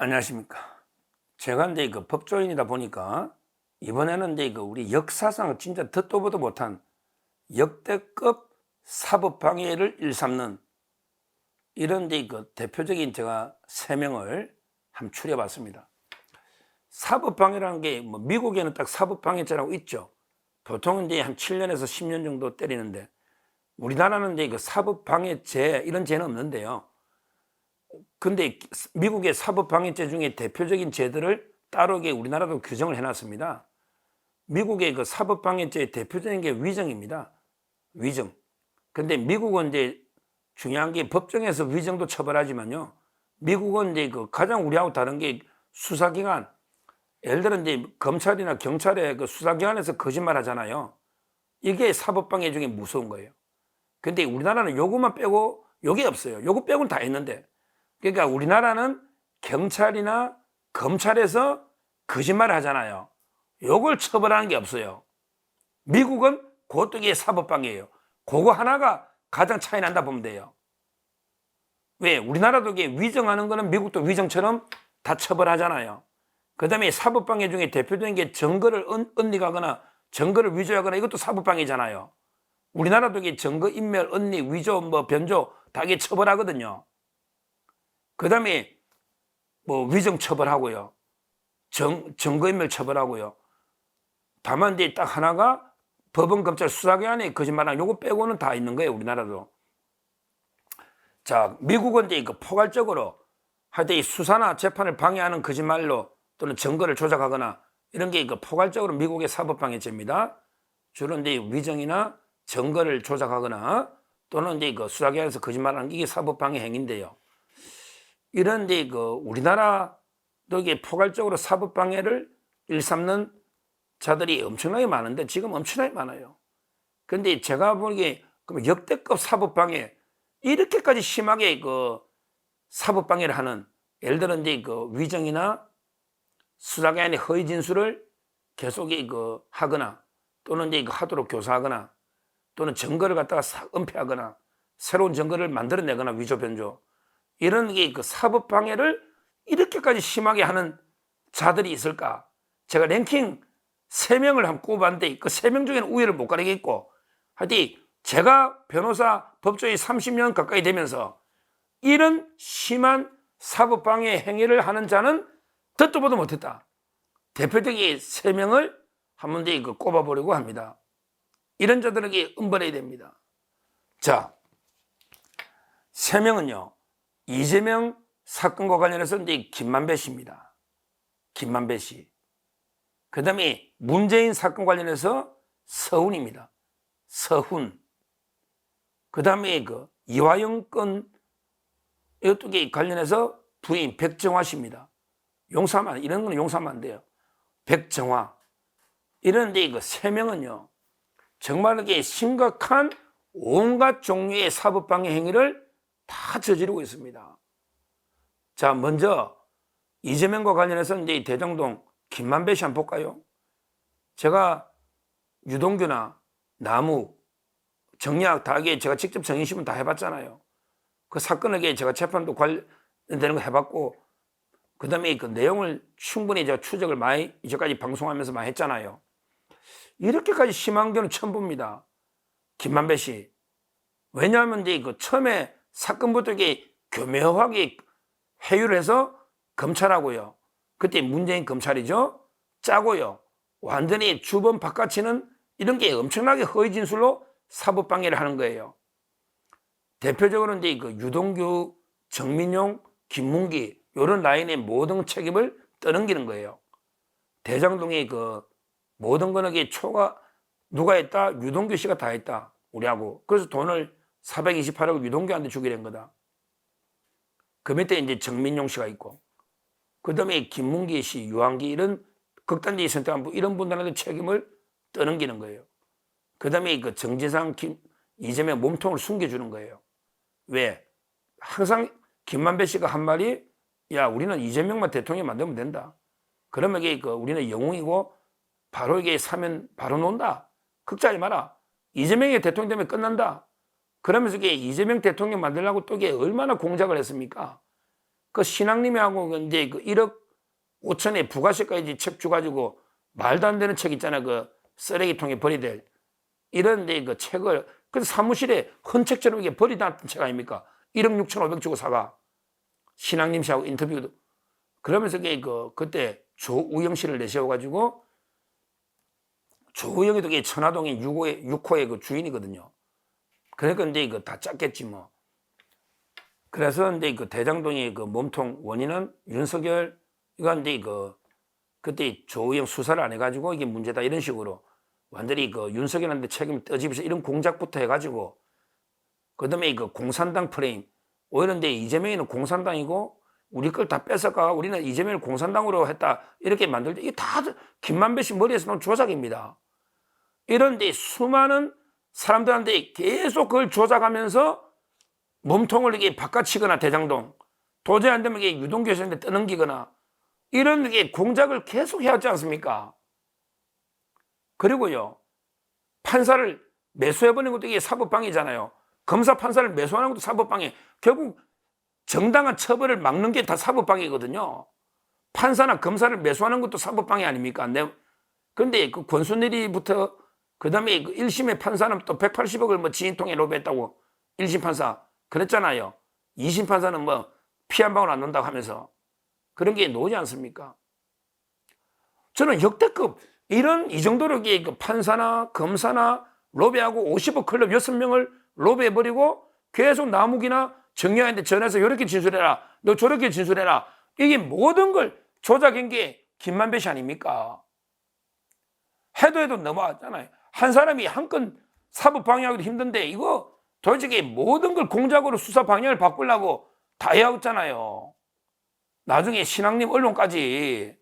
안녕하십니까. 제가 이제 법조인이다 보니까 이번에는 이제 우리 역사상 진짜 듣도 보도 못한 역대급 사법방해를 일삼는 이런 이제 대표적인 제가 세 명을 한번 추려봤습니다. 사법방해라는 게 뭐 미국에는 딱 사법방해죄라고 있죠. 보통 이제 한 7년에서 10년 정도 때리는데 우리나라는 이제 사법방해죄 이런 죄는 없는데요. 근데 미국의 사법방해죄 중에 대표적인 죄들을 따로 우리나라도 규정을 해놨습니다. 미국의 사법방해죄의 대표적인 게 위정입니다. 위정. 근데 미국은 이제 중요한 게 법정에서 위정도 처벌하지만요. 미국은 이제 가장 우리하고 다른 게 수사기관. 예를 들어 이제 검찰이나 경찰의 수사기관에서 거짓말 하잖아요. 이게 사법방해 중에 무서운 거예요. 근데 우리나라는 요것만 빼고 요게 없어요. 요거 빼고는 다 있는데. 그러니까 우리나라는 경찰이나 검찰에서 거짓말 하잖아요. 요걸 처벌하는 게 없어요. 미국은 그것도 이게 사법방해예요. 그거 하나가 가장 차이 난다 보면 돼요. 왜? 우리나라도 이게 위정하는 거는 미국도 위정처럼 다 처벌하잖아요. 그 다음에 사법방해 중에 대표적인 게 증거를 은닉하거나 증거를 위조하거나 이것도 사법방해잖아요. 우리나라도 이게 증거 인멸, 은닉, 위조, 변조 다 이게 처벌하거든요. 그 다음에 위정 처벌하고요. 증거인멸 처벌하고요. 다만 이제 딱 하나가 법원, 검찰, 수사기관에 거짓말하는 요거 빼고는 다 있는 거예요. 우리나라도. 자, 미국은 이제 포괄적으로 하여튼 이 수사나 재판을 방해하는 거짓말로 또는 증거를 조작하거나 이런 게 포괄적으로 미국의 사법방해죄입니다. 주로 이제 위정이나 증거를 조작하거나 또는 이제 수사기관에서 거짓말하는 게 이게 사법방해 행위인데요. 이런 데 우리나라도 이게 포괄적으로 사법방해를 일삼는 자들이 엄청나게 많은데 지금 엄청나게 많아요. 근데 제가 보기에 그럼 역대급 사법방해 이렇게까지 심하게 사법방해를 하는 예를 들어 이제 위정이나 수사기관의 허위 진술을 계속 하거나 또는 이제 하도록 교사하거나 또는 증거를 갖다가 은폐하거나 새로운 증거를 만들어내거나 위조 변조 이런 게 사법방해를 이렇게까지 심하게 하는 자들이 있을까? 제가 랭킹 3명을 한번 꼽았는데 그 3명 중에는 우위를 못 가리겠고 하여튼 제가 변호사 법조인 30년 가까이 되면서 이런 심한 사법방해 행위를 하는 자는 듣도 보도 못했다. 대표적인 3명을 한번 더 꼽아보려고 합니다. 이런 자들에게 엄벌해야 됩니다. 자, 3명은요. 이재명 사건과 관련해서 이제 김만배 씨입니다. 김만배 씨. 그 다음에 문재인 사건 관련해서 서훈입니다. 서훈. 그 다음에 이화영 건 이것도 관련해서 부인 백정화 씨입니다. 용서하면, 이런 거는 용서하면 안 돼요. 백정화. 이런데 3명은요, 정말 이게 심각한 온갖 종류의 사법방해 행위를 다 저지르고 있습니다. 자, 먼저 이재명과 관련해서 이제 대장동 김만배 씨 한번 볼까요? 제가 유동규나 나무, 정리학 다 제가 직접 정의신문 다 해봤잖아요. 그 사건에게 제가 재판도 관련되는 거 해봤고, 그 다음에 그 내용을 충분히 제가 추적을 많이 이제까지 방송하면서 많이 했잖아요. 이렇게까지 심한 경우는 처음 봅니다. 김만배 씨. 왜냐하면 이제 처음에 사건부터 이게 교묘하게 회유를 해서 검찰하고요. 그때 문재인 검찰이죠. 짜고요. 완전히 주범 바깥치는 이런 게 엄청나게 허위 진술로 사법방해를 하는 거예요. 대표적으로 이제 유동규, 정민용, 김문기 이런 라인의 모든 책임을 떠넘기는 거예요. 대장동의 모든 거는 초과 누가 했다? 유동규 씨가 다 했다. 우리하고. 그래서 돈을 428억을 유동규한테 주게 된 거다. 그 밑에 이제 정민용 씨가 있고, 그 다음에 김문기 씨, 유한기 이런 극단적인 선택한 이런 분들한테 책임을 떠넘기는 거예요. 그 다음에 정진상, 이재명 몸통을 숨겨주는 거예요. 왜? 항상 김만배 씨가 한 말이 야, 우리는 이재명만 대통령 만들면 된다. 그러면 이게 우리는 영웅이고 바로 이게 사면 바로 논다. 걱정하지 마라. 이재명이 대통령 되면 끝난다. 그러면서 이게 이재명 대통령 만들려고 또 이게 얼마나 공작을 했습니까? 그 신앙님하고 이제 그 1억 5천에 부가세까지 책 줘가지고 말도 안 되는 책 있잖아. 그 쓰레기통에 버리될 이런 데 그 책을 그 사무실에 헌책처럼 이게 버리다 놨던 책 아닙니까? 1억 6천5백 주고 사가. 신앙님 씨하고 인터뷰도. 그러면서 그때 조우영 씨를 내세워가지고 조우영이도 천화동의 6호의 그 주인이거든요. 그러니까 이제 이거 다 짰겠지 뭐. 그래서 이제 그 대장동의 그 몸통 원인은 윤석열, 이거 이제 그때 조우영 수사를 안 해가지고 이게 문제다 이런 식으로 완전히 그 윤석열한테 책임을 떠집어서 이런 공작부터 해가지고 그다음에 그 공산당 프레임 오히려 이제 이재명이는 공산당이고 우리 걸 다 뺏어가 우리는 이재명을 공산당으로 했다 이렇게 만들 때 이게 다 김만배 씨 머리에서 나온 조작입니다. 이런데 수많은 사람들한테 계속 그걸 조작하면서 몸통을 이게 바꿔치거나 대장동 도저히 안 되면 이게 유동교수한테 떠넘기거나 이런 게 공작을 계속 해왔지 않습니까? 그리고요 판사를 매수해버리는 것도 이게 사법방해잖아요. 검사 판사를 매수하는 것도 사법방해. 결국 정당한 처벌을 막는 게 다 사법방해거든요. 판사나 검사를 매수하는 것도 사법방해 아닙니까? 그런데 그 권순일이부터 그 다음에 그 1심의 판사는 또 180억을 뭐 지인통에 로비했다고 1심 판사 그랬잖아요. 2심 판사는 뭐 피 한 방울 안 난다고 하면서 그런 게 나오지 않습니까? 저는 역대급 이런 이 정도로 그 판사나 검사나 로비하고 50억 클럽 6명을 로비해버리고 계속 남욱이나 정영한테 전해서 이렇게 진술해라. 너 저렇게 진술해라. 이게 모든 걸 조작한 게 김만배 씨 아닙니까? 해도 넘어왔잖아요. 한 사람이 한 건 사법 방해하기도 힘든데 이거 도대체 모든 걸 공작으로 수사 방향을 바꾸려고 다 해왔잖아요. 나중에 신앙님 언론까지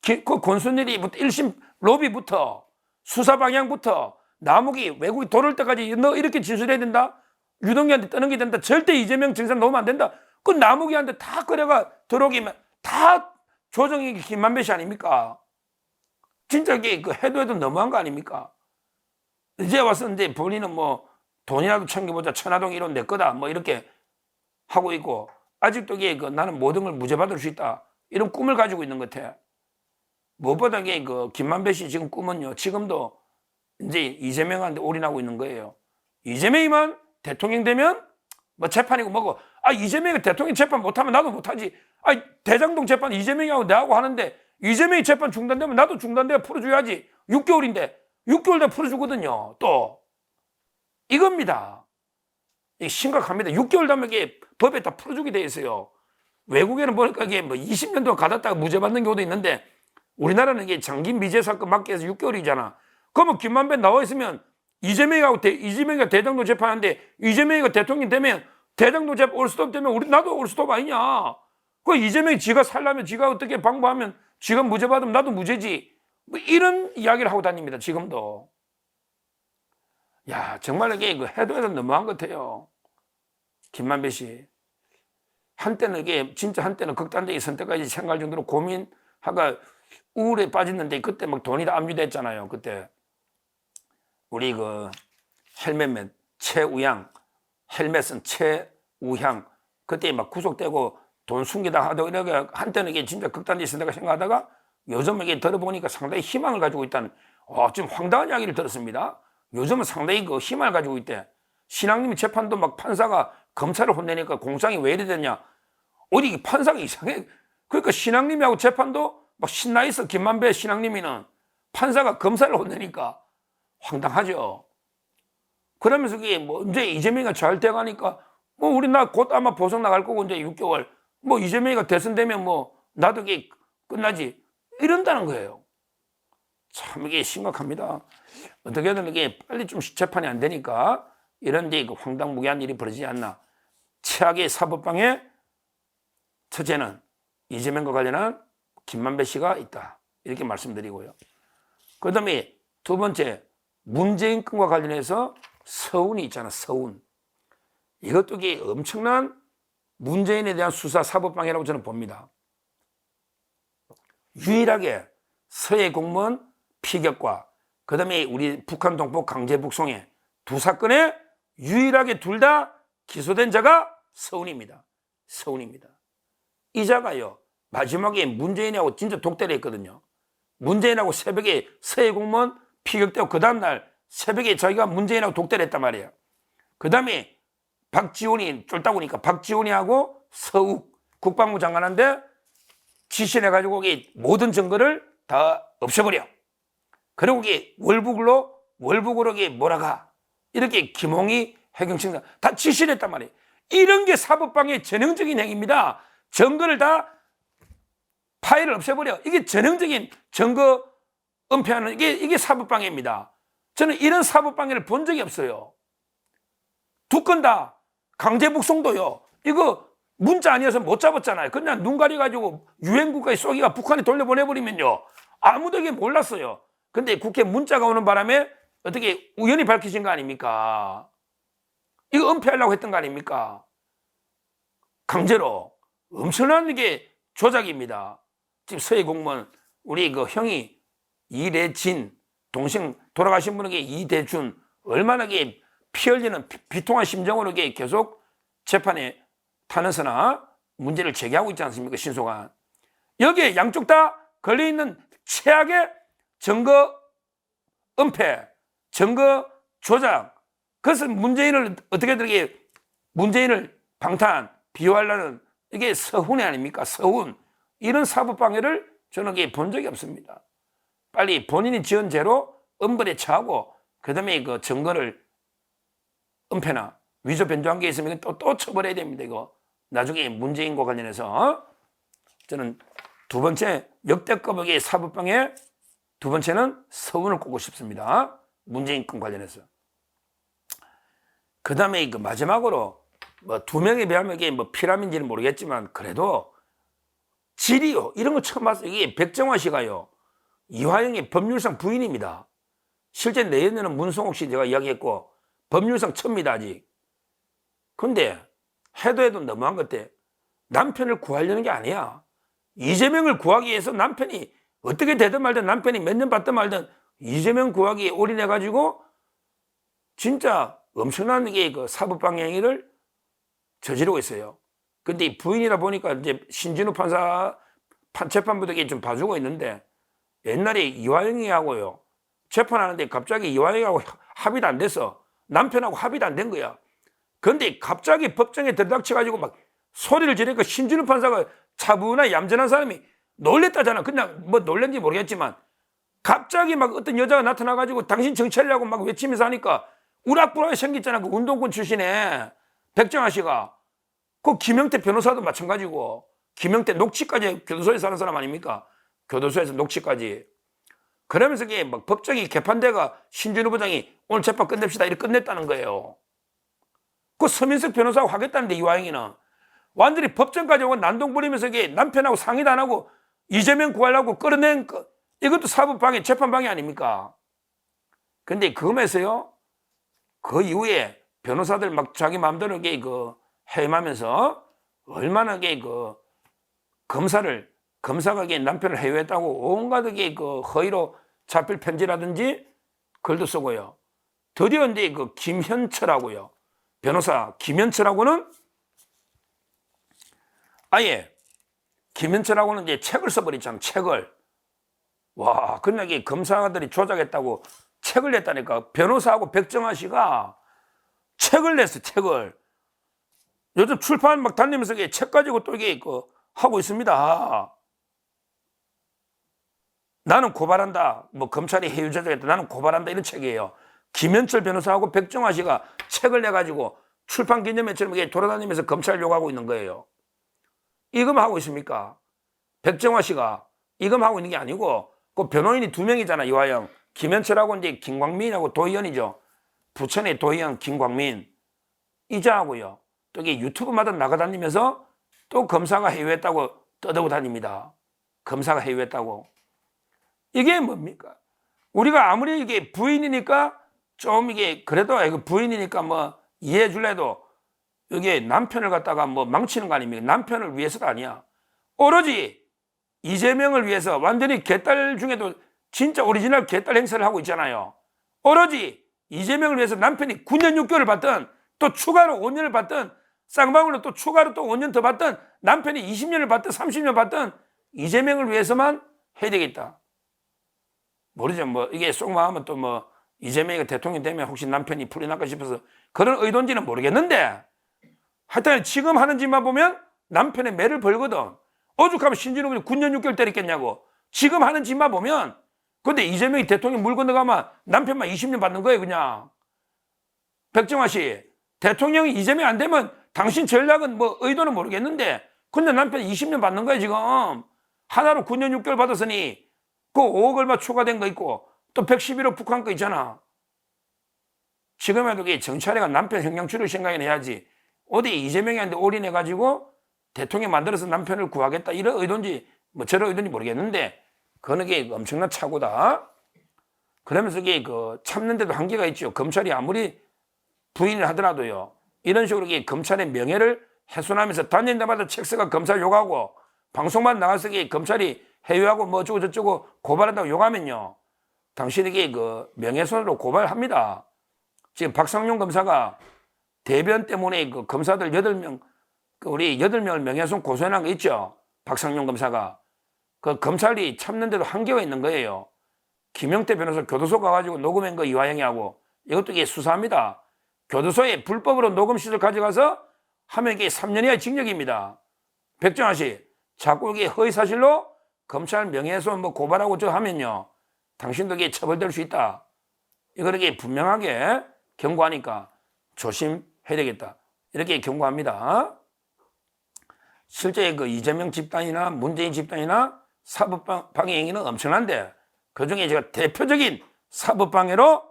그 권순일이부터 1심 로비부터 수사 방향부터 남욱이 외국이 돌을 때까지 너 이렇게 진술해야 된다. 유동규한테 떠는 게 된다. 절대 이재명 정상 놓으면 안 된다. 그 남욱이한테 다 끌어가 들어오기만 다 조정이 김만배 씨 아닙니까? 진짜 이게 그 해도 너무한 거 아닙니까? 이제 와서 이제 본인은 뭐 돈이라도 챙겨보자. 천화동 1호 내 거다. 뭐 이렇게 하고 있고 아직도 이게 나는 모든 걸 무죄받을 수 있다. 이런 꿈을 가지고 있는 것 같아. 무엇보다 이게 김만배 씨 지금 꿈은요. 지금도 이제 이재명한테 올인하고 있는 거예요. 이재명이만 대통령 되면 뭐 재판이고 뭐고 이재명이 대통령 재판 못하면 나도 못하지. 대장동 재판 이재명이하고 내하고 하는데 이재명이 재판 중단되면 나도 중단돼야 풀어줘야지. 6개월인데 6개월 다 풀어주거든요. 또 이겁니다. 이게 심각합니다. 6개월 되면 이게 법에 다 풀어주게 돼 있어요. 외국에는 보니까 이게 뭐 20년 동안 가뒀다가 무죄 받는 경우도 있는데 우리나라는 이게 장기 미제 사건 막게 해서 6개월이잖아. 그러면 김만배 나와 있으면 이재명이가 대장동 재판하는데 이재명이가 대통령 되면 대장동 재판 올스톱 되면 나도 올스톱 아니냐. 그 이재명이 지가 살려면 지가 어떻게 방법하면 지가 무죄 받으면 나도 무죄지. 뭐 이런 이야기를 하고 다닙니다. 지금도. 야 정말 이게 해도 너무한 것 같아요. 김만배 씨. 한때는 이게 진짜 한때는 극단적인 선택까지 생각할 정도로 고민하가 우울에 빠졌는데 그때 막 돈이 다 압류됐잖아요. 그때 우리 헬멧맨 최우양, 헬멧은 최우향 그때 막 구속되고 돈 숨기다 하다가 이렇게 한때는 이게 진짜 극단적인 선택을 생각하다가 요즘 이게 들어보니까 상당히 희망을 가지고 있다는 좀 황당한 이야기를 들었습니다. 요즘은 상당히 희망을 가지고 있대. 신앙님이 재판도 막 판사가 검찰을 혼내니까 공상이 왜 이래 됐냐. 어디 판사가 이상해. 그러니까 신앙님하고 재판도 막 신나 있어. 김만배 신앙님이는 판사가 검사를 혼내니까 황당하죠. 그러면서 그게 뭐 이제 이재명이가 잘 돼가니까 뭐 우리 나 곧 아마 보석 나갈 거고 이제 6개월 뭐 이재명이가 대선되면 뭐 나도 이게 끝나지 이런다는 거예요. 참 이게 심각합니다. 어떻게든 이게 빨리 좀 재판이 안 되니까 이런 데 황당무계한 일이 벌어지지 않나. 최악의 사법방해 첫째는 이재명과 관련한 김만배 씨가 있다. 이렇게 말씀드리고요. 그 다음에 두 번째 문재인 건과 관련해서 서운이 있잖아. 서운. 이것도 이게 엄청난 문재인에 대한 수사 사법방해라고 저는 봅니다. 유일하게 서해 공무원 피격과 그 다음에 우리 북한 동포 강제 북송의 두 사건에 유일하게 둘 다 기소된 자가 서운입니다. 서운입니다. 이자가요, 마지막에 문재인하고 진짜 독대를 했거든요. 문재인하고 새벽에 서해 공무원 피격되고 그 다음날 새벽에 자기가 문재인하고 독대를 했단 말이에요. 그 다음에 박지원이 쫄다 보니까 박지원이하고 서욱 국방부 장관한테 지시를 해가지고 모든 증거를 다 없애버려. 그리고 월북으로 몰아가. 이렇게 김홍희 해경청장 다 지시를 했단 말이에요. 이런 게 사법방해의 전형적인 행위입니다. 증거를 다 파일을 없애버려. 이게 전형적인 증거 은폐하는 이게 사법방해입니다. 저는 이런 사법방해를 본 적이 없어요. 두 건 다 강제북송도요. 이거 문자 아니어서 못 잡았잖아요. 그냥 눈 가려가지고 유엔국가에 쏘기가 북한에 돌려보내버리면요. 아무도 이게 몰랐어요. 근데 국회 문자가 오는 바람에 어떻게 우연히 밝혀진 거 아닙니까? 이거 은폐하려고 했던 거 아닙니까? 강제로. 엄청난 이게 조작입니다. 지금 서해 공무원, 우리 그 형이 이래진, 동생 돌아가신 분에게 이대준, 얼마나 피 흘리는 비통한 심정으로 계속 재판에 타는서나 문제를 제기하고 있지 않습니까? 신속한. 여기에 양쪽 다 걸려있는 최악의 증거 은폐, 증거 조작. 그래서 문재인을 어떻게든 문재인을 방탄, 비호하려는 이게 서훈이 아닙니까? 서훈. 이런 사법방해를 저는 본 적이 없습니다. 빨리 본인이 지은 죄로 엄벌에 처하고 그 다음에 그 증거를 은폐나 위조 변조한 게 있으면 또 처벌해야 됩니다. 이거 나중에 문재인과 관련해서 저는 두 번째 역대급의 사법방해, 두 번째는 서훈을 꼽고 싶습니다. 문재인 건 관련해서. 그 다음에 그 마지막으로 두 명에 비하면 이게 피라미인지는 모르겠지만 그래도 질이요. 이런 거 처음 봤어요. 이게 백정화 씨가요. 이화영의 법률상 부인입니다. 실제 내연녀는 문성옥 씨 제가 이야기했고 법률상 처음입니다. 아직. 근데 해도 너무한 것 같아. 남편을 구하려는 게 아니야. 이재명을 구하기 위해서 남편이 어떻게 되든 말든 남편이 몇 년 받든 말든 이재명 구하기에 올인해가지고 진짜 엄청난 그 사법방해를 저지르고 있어요. 근데 이 부인이다 보니까 이제 신진우 판사 재판부도 좀 봐주고 있는데 옛날에 이화영이하고요. 재판하는데 갑자기 이화영하고 합의도 안 돼서 남편하고 합의도 안 된 거야. 근데 갑자기 법정에 들이닥쳐가지고 막 소리를 지르니까 신진우 판사가 차분한 얌전한 사람이 놀랬다잖아. 그냥 놀랬는지 모르겠지만 갑자기 막 어떤 여자가 나타나가지고 당신 정치하려고 막 외치면서 하니까 우락부락하게 생겼잖아. 그 운동권 출신에 백정아 씨가. 그 김영태 변호사도 마찬가지고 김영태 녹취까지 교도소에서 하는 사람 아닙니까? 교도소에서 녹취까지. 그러면서 이게 막 법정이 개판대가 신진우 부장이 오늘 재판 끝냅시다 이렇게 끝냈다는 거예요. 그 서민석 변호사하고 하겠다는데 이화영이는 완전히 법정까지 오고 난동 부리면서 이게 남편하고 상의도 안 하고 이재명 구하려고 끌어낸 이것도 사법방해, 재판방해 아닙니까? 근데 그거면서요, 그 이후에 변호사들 막 자기 마음대로 이게 해임하면서 얼마나 검사가 남편을 해외했다고 온갖 허위로 잡힐 편지라든지 글도 쓰고요. 드디어 이제 김현철하고요. 변호사 김현철하고는 아예 김현철하고는 이제 책을 써버렸잖아. 책을. 와, 근데 검사들이 조작했다고 책을 냈다니까. 변호사하고 백정아 씨가 책을 냈어. 책을. 요즘 출판 막 다니면서 책 가지고 또 하고 있습니다. 나는 고발한다. 검찰이 해유 조작했다. 나는 고발한다. 이런 책이에요. 김현철 변호사하고 백정아 씨가 책을 내가지고 출판 기념회처럼 돌아다니면서 검찰 욕하고 있는 거예요. 이거만 하고 있습니까? 백정아 씨가 이거만 하고 있는 게 아니고 그 변호인이 두 명이잖아. 이화영. 김현철하고 이제 김광민하고 도의원이죠. 부천의 도의원 김광민. 이자하고요. 또 이게 유튜브마다 나가다니면서 또 검사가 해유했다고 떠들고 다닙니다. 검사가 해유했다고. 이게 뭡니까? 우리가 아무리 이게 부인이니까 좀 그래도 부인이니까 이해해 줄래도 이게 남편을 갖다가 망치는 거 아닙니까? 남편을 위해서가 아니야. 오로지 이재명을 위해서 완전히 개딸 중에도 진짜 오리지널 개딸 행세를 하고 있잖아요. 오로지 이재명을 위해서 남편이 9년 6개월을 받든 또 추가로 5년을 받든 쌍방울로 또 추가로 또 5년 더 받든 남편이 20년을 받든 30년 받든 이재명을 위해서만 해야 되겠다. 모르죠. 뭐 이게 속마음은 또 뭐 이재명이 대통령 되면 혹시 남편이 풀이 날까 싶어서 그런 의도인지는 모르겠는데 하여튼 지금 하는 짓만 보면 남편의 매를 벌거든. 오죽하면 신진욱이 9년 6개월 때렸겠냐고. 지금 하는 짓만 보면. 근데 이재명이 대통령 물 건너가면 남편만 20년 받는 거예요 그냥. 백정화 씨, 대통령이 이재명 안 되면 당신 전략은 뭐 의도는 모르겠는데 근데 남편 20년 받는 거예요 지금. 하나로 9년 6개월 받았으니 그 5억 얼마 추가된 거 있고 또 111억 북한 거 있잖아. 지금에도 정찰회가 남편 형량추를 생각을 해야지. 어디 이재명이한테 올인해가지고 대통령 만들어서 남편을 구하겠다 이런 의도인지 뭐 저런 의도인지 모르겠는데 그거는 게 엄청난 착오다. 그러면서 이게 그 참는데도 한계가 있죠. 검찰이 아무리 부인을 하더라도요. 이런 식으로 이게 검찰의 명예를 훼손하면서 다닐 때마다 책서가 검찰 욕하고 방송만 나가서 이게 검찰이 해유하고 뭐 어쩌고 저쩌고 고발한다고 욕하면요. 당신에게 그 명예훼손으로 고발합니다. 지금 박상용 검사가 대변 때문에 그 검사들 8명, 우리 8명을 명예훼손 고소해놓은 거 있죠. 박상용 검사가. 그 검찰이 참는데도 한계가 있는 거예요. 김영태 변호사 교도소 가가지고 녹음한 거 이화영이 하고 이것도 이게 수사합니다. 교도소에 불법으로 녹음실을 가져가서 하면 이게 3년 이하의 징역입니다. 백정화 씨, 자꾸 이게 허위사실로 검찰 명예훼손 뭐 고발하고 저 하면요. 당신도 이게 처벌될 수 있다. 이렇게 분명하게 경고하니까 조심해야 되겠다. 이렇게 경고합니다. 실제 그 이재명 집단이나 문재인 집단이나 사법방해 행위는 엄청난데 그 중에 제가 대표적인 사법방해로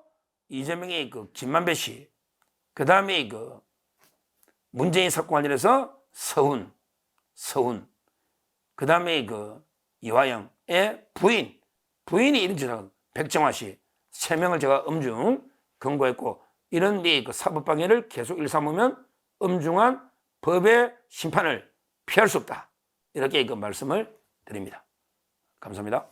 이재명의 그 김만배 씨, 그 다음에 그 문재인 사건 관련해서 서훈, 그 다음에 그 이화영의 부인이 이런 짓을 하고 백정화 씨 3명을 제가 엄중 경고했고 이런 그 사법방해를 계속 일삼으면 엄중한 법의 심판을 피할 수 없다. 이렇게 그 말씀을 드립니다. 감사합니다.